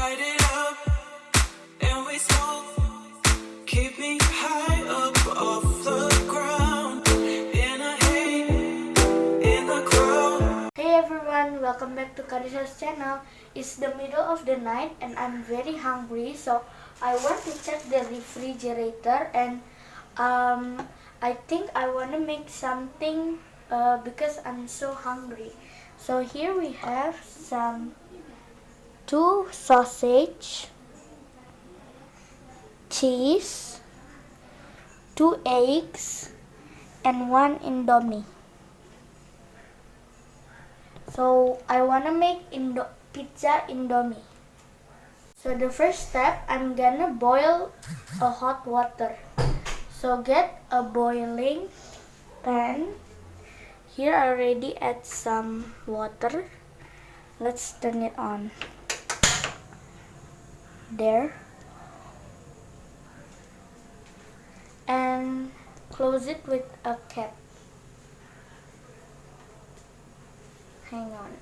light it up and we smoke. Keep me high up off the ground. In a haze, in the crowd. Hey everyone, welcome back to Karisha's channel. It's the middle of the night and I'm very hungry, so I want to check the refrigerator and I think I want to make something because I'm so hungry. So here we have two sausage, cheese, 2 eggs, and 1 Indomie. So I wanna make pizza Indomie. So the first step, I'm gonna boil a hot water. So get a boiling pan. Here I already add some water. Let's turn it on. There. And close it with a cap. Hang on.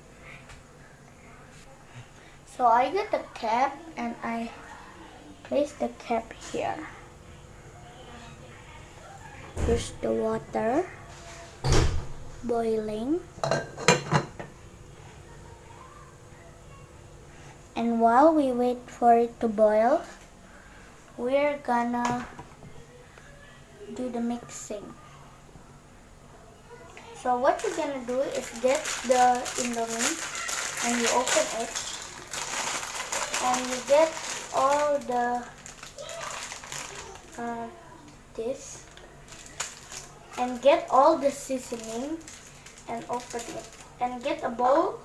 So I get the cap and I place the cap here. Here's the water boiling. And while we wait for it to boil, we're gonna do the mixing. So what you're gonna do is get the Indomie and you open it and you get all the this and get all the seasoning and open it and get a bowl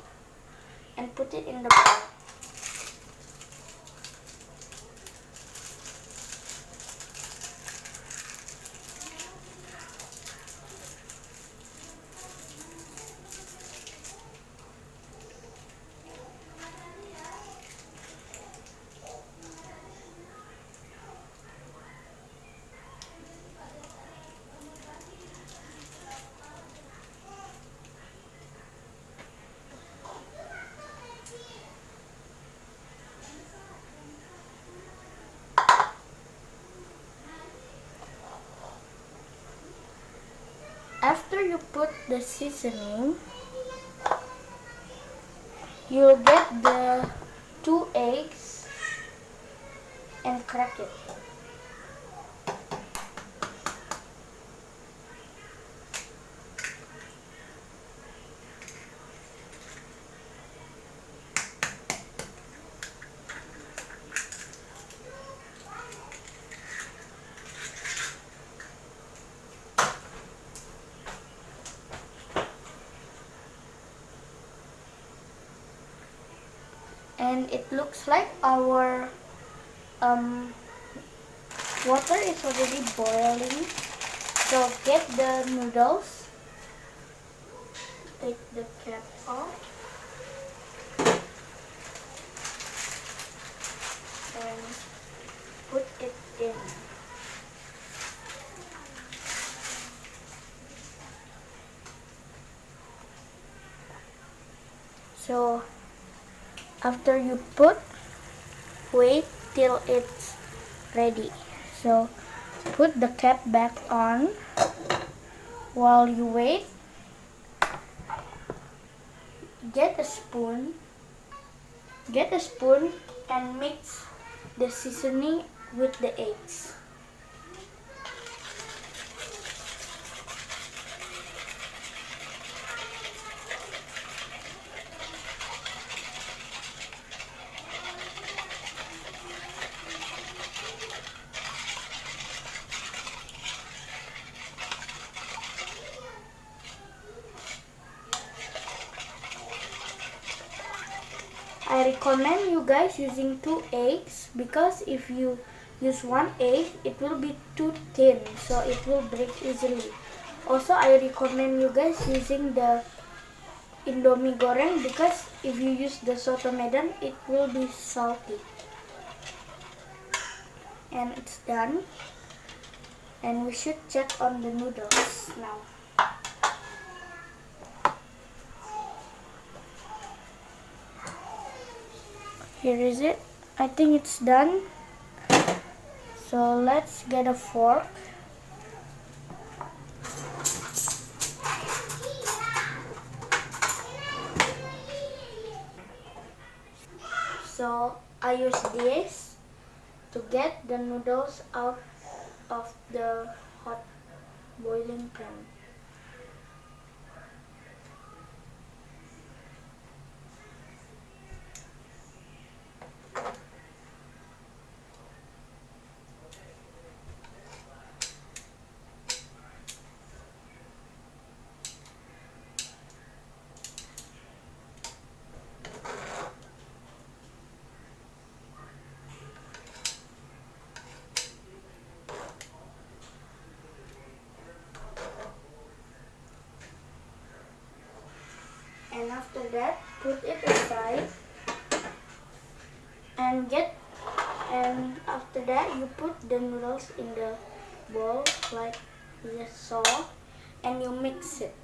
and put it in the bowl. After you put the seasoning, you'll get the 2 eggs and crack it. And it looks like our water is already boiling. So get the noodles, take the cap off, and put it in. So after you wait till it's ready. So put the cap back on. While you wait, get a spoon and mix the seasoning with the eggs. I recommend you guys using 2 eggs because if you use 1 egg, it will be too thin, so it will break easily. Also, I recommend you guys using the Indomie goreng because if you use the soto medan, it will be salty. And it's done. And we should check on the noodles now. Here is it. I think it's done. So let's get a fork. So I use this to get the noodles out of the hot boiling pan. And after that, put it aside and after that you put the noodles in the bowl like you just saw and you mix it.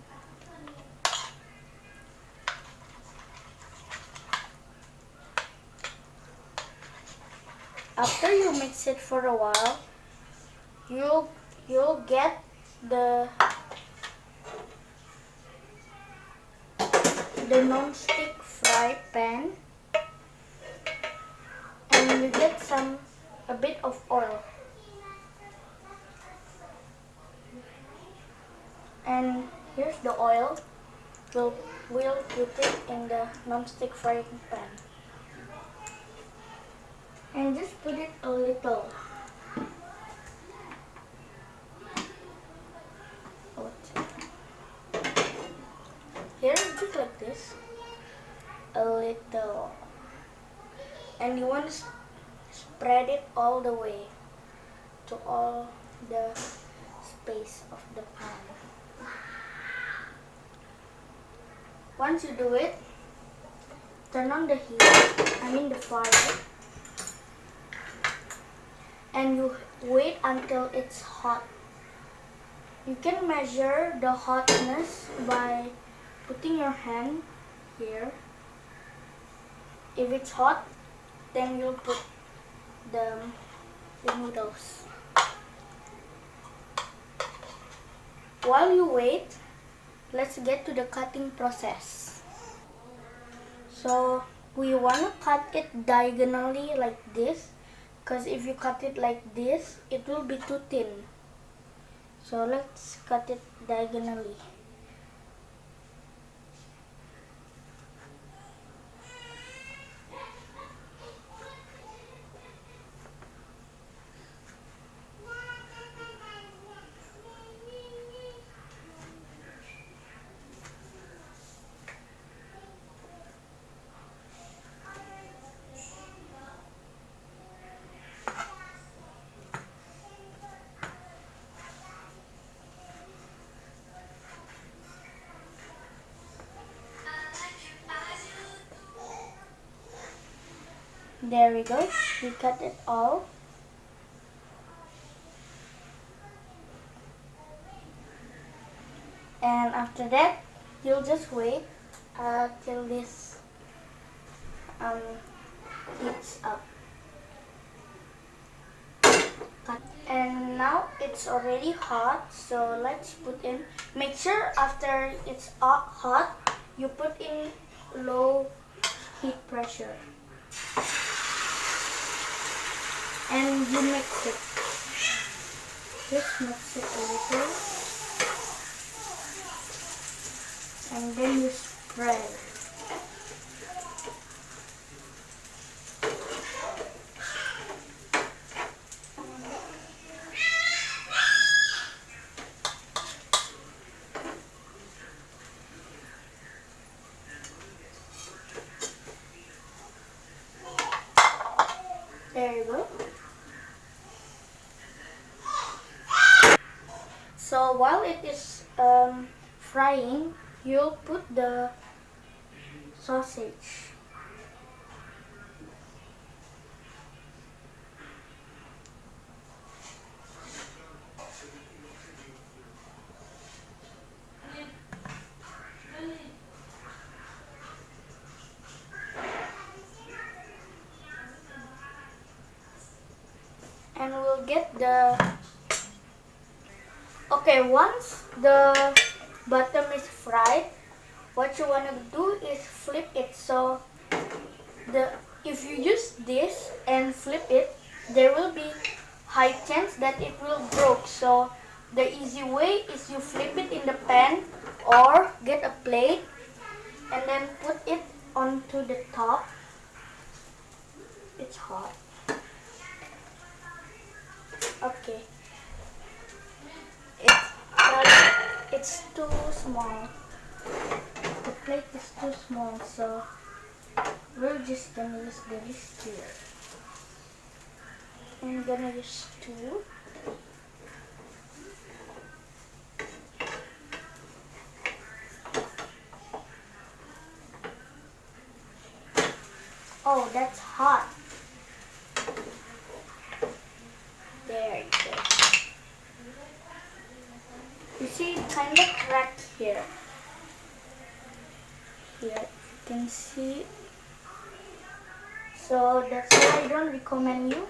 After you mix it for a while, you'll get the non-stick fry pan and you get a bit of oil. And here's the oil. We'll put it in the non-stick frying pan. And just put it a little. Here, just like this. A little. And you want to spread it all the way to all the space of the pan. Once you do it, turn on the the fire, and you wait until it's hot. You can measure the hotness by putting your hand here. If it's hot, then you'll put the noodles. While you wait, let's get to the cutting process. So we want to cut it diagonally like this, because if you cut it like this, it will be too thin. So let's cut it diagonally. There we go. We cut it all. And after that, you'll just wait till this heats up. And now it's already hot, so let's put in. Make sure after it's hot, you put in low heat pressure. And you mix it. Just mix it a little. And then you spread. There you go. So while it is frying, you'll put the sausage. get the... Okay, once the bottom is fried, what you want to do is flip it. So if you use this and flip it, there will be high chance that it will broke. So the easy way is you flip it in the pan or get a plate and then put it onto the top. It's hot. Okay. It's too small. The plate is too small, so we're just gonna use this here. I'm gonna use 2. Oh, that's hot. There you go. You see, it kind of cracked here. Here, you can see. So that's why I don't recommend you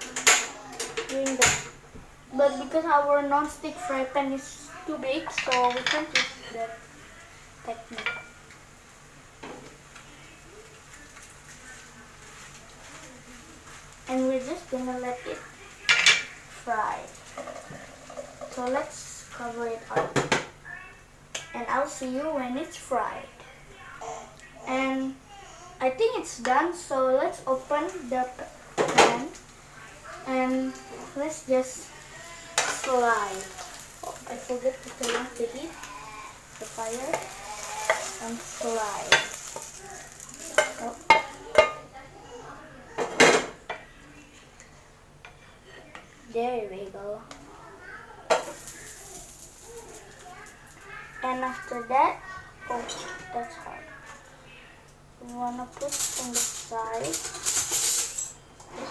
doing that. But because our non-stick fry pan is too big, so we can't use that technique. And we're just gonna let it fry. So let's cover it up. And I'll see you when it's fried. And I think it's done, so let's open the pan and let's just slide. Oh, I forgot to turn off the heat, the fire, and slide. Oh. There we go. And after that, oh, that's hard. We want to put on the side. This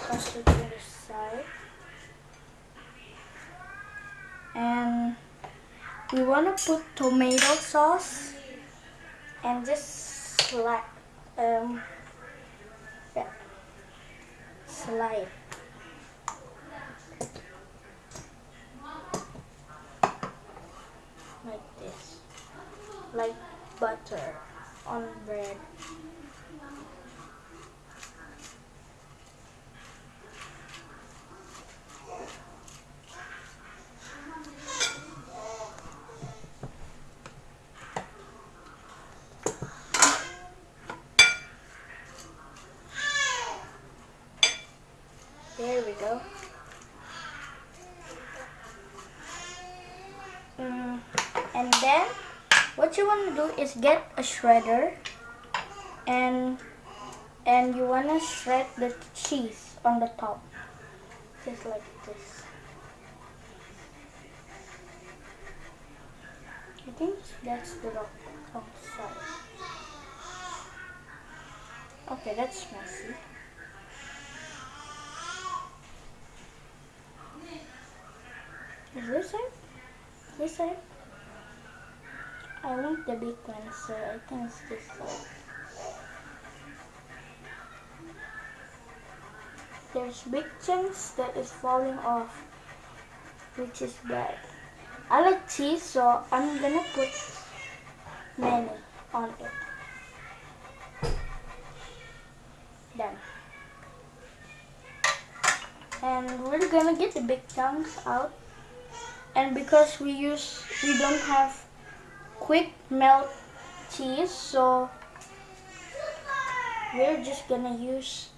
one should be on the side. And we want to put tomato sauce and just slide. Slide. Like this. Like butter on bread. There we go. And then what you want to do is get a shredder and you want to shred the cheese on the top, just like this. I think that's the wrong side. Okay, that's messy. Is this it? This side? I want the big one, so I think it's this side. There's big chunks that is falling off, which is bad. I like cheese, so I'm gonna put many on it. Done. And we're gonna get the big chunks out. And because we don't have quick melt cheese, so we're just gonna use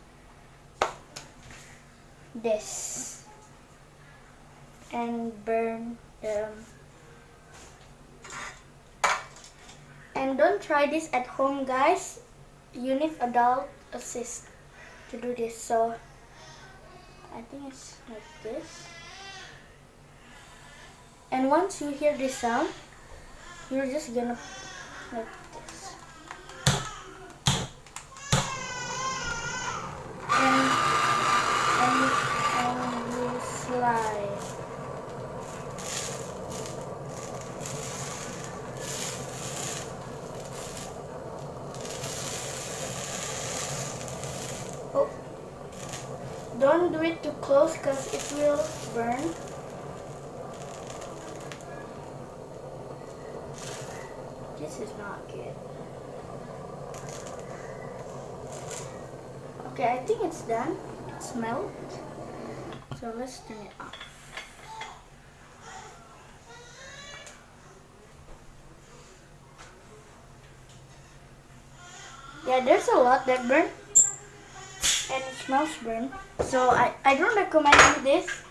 this and burn them. And don't try this at home, guys. You need adult assist to do this. So I think it's like this. And once you hear this sound, you're just gonna like this. And you slide. Oh, Don't do it too close because it will burn. This is not good. Okay, I think it's done. It smelled. So let's turn it off. Yeah, there's a lot that burn and it smells burnt. So I don't recommend you this.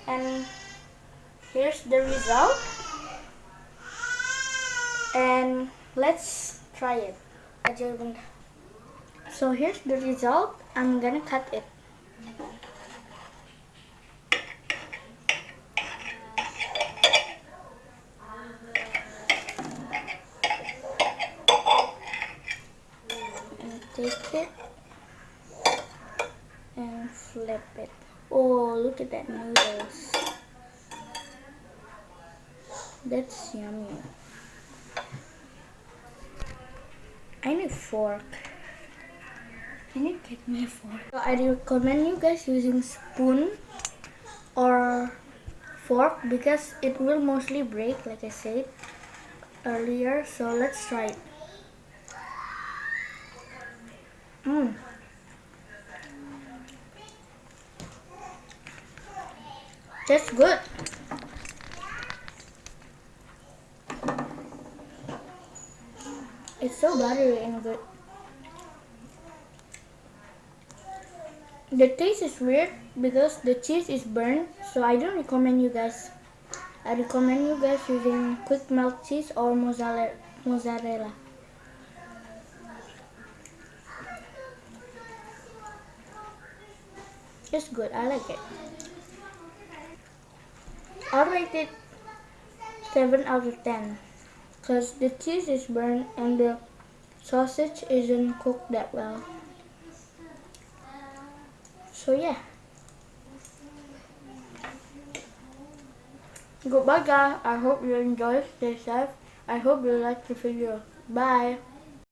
And here's the result. And let's try it. So here's the result. I'm gonna cut it. And take it and flip it. Oh, look at that noodles. That's yummy. I need a fork. Can you get me a fork? So I recommend you guys using spoon or fork because it will mostly break, like I said earlier. So let's try it. That's good. It's so buttery and good. The taste is weird because the cheese is burnt, so I don't recommend you guys. I recommend you guys using quick melt cheese or mozzarella. It's good. I like it. I'll rate it 7 out of 10 because the cheese is burnt and the sausage isn't cooked that well. So yeah. Goodbye guys. I hope you enjoyed. Stay safe. I hope you liked the video. Bye.